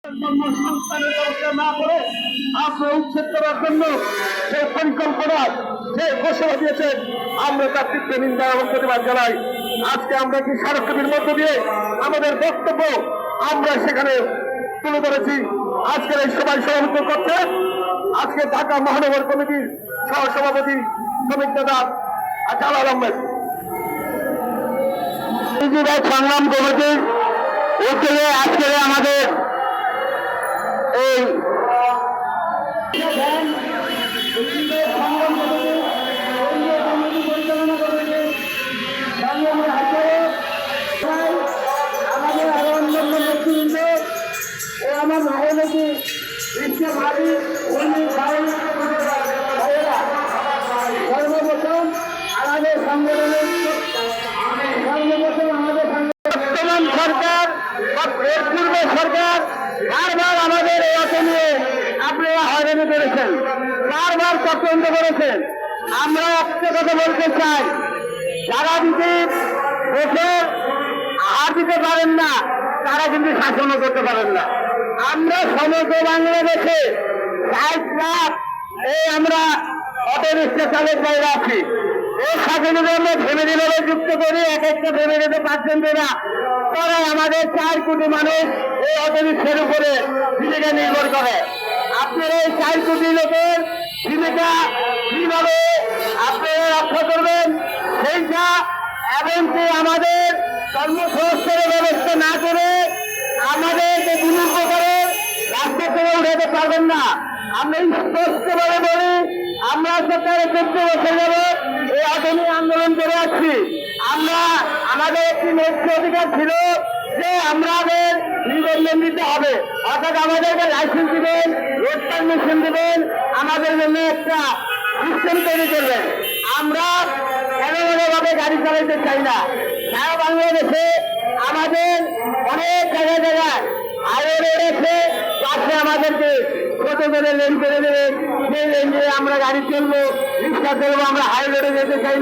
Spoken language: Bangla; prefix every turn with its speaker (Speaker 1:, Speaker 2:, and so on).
Speaker 1: কর্মসংস্থানের ব্যবস্থা না করে আপনি উচ্ছেদ করার জন্য যে পরিকল্পনা যে ঘোষণা দিয়েছেন আমরা তার তীব্র নিন্দা এবং প্রতিবাদ জানাই। আজকে আমরা কি স্মারকলিপির মধ্য দিয়ে আমাদের বক্তব্য আমরা সেখানে তুলে ধরেছি। আজকের এই সভায় সভাপতিত্ব করছে আজকে ঢাকা মহানগর কমিটির সহসভাপতি শ্রমিক নেতা জালাল আহমেদ। সংগ্রাম কমিটির উদ্যোগে আজকে আমাদের এই আমাদের আরো অন্যান্য নেতৃবৃন্দ ও আমার ভাইয়েরা সর্বপ্রথম আমাদের সংগঠনের বর্তমান সরকার এর পূর্ব সরকার বারবার আমাদের এই অর্থ নিয়ে আপনারা হয়রানি করেছেন, বারবার চক্রান্ত করেছেন। আমরা একটা কথা বলতে চাই, যারা যদি দেশে হাত দিতে পারেন না তারা কিন্তু শাসনও করতে পারেন না। আমরা সমগ্র বাংলাদেশে 60 লাখ আমরা অটো রিক্সা চালক বাইরে আছি। এর সাথে যদি আমরা ফ্যামিলিভাবে যুক্ত করি, এক একটা ফ্যামিলিতে 5 জন দেনা তারা আমাদের 4 কোটি মানুষ এই অটো রিক্সার উপরে জীবিকা নির্ভর করে। আপনারা এই 4 কোটি লোকের জীবিকা কিভাবে আপনারা রক্ষা করবেন সেইটা, এমনকি আমাদের কর্মসংস্থানের ব্যবস্থা না করে আমাদের যে বিলম্ব করে রাস্তা থেকে উঠাতে পারবেন না। আমরা স্পষ্টভাবে বলি, আমরা সরকারের 14 বছর যাবে এই আধুনিক আন্দোলন করে আসছি। আমরা আমাদের একটি নৈতিক অধিকার ছিল যে আমাদের নিবন্ধন দিতে হবে, অর্থাৎ আমাদেরকে লাইসেন্স দিবেন, রোড পারমিশন দিবেন, আমাদের জন্য একটা সিস্টেম তৈরি করবেন। আমরা এলোমেলোভাবে গাড়ি চালাইতে চাই না। সারা বাংলাদেশে আমাদের অনেক জায়গায় হাইওয়ে রয়েছে, পাশে আমাদেরকে ছোট করে লেন করে দেবে, সেই লেন দিয়ে আমরা গাড়ি চলবো, রিক্সা চলবো। আমরা হাইওয়ে যেতে চাই না।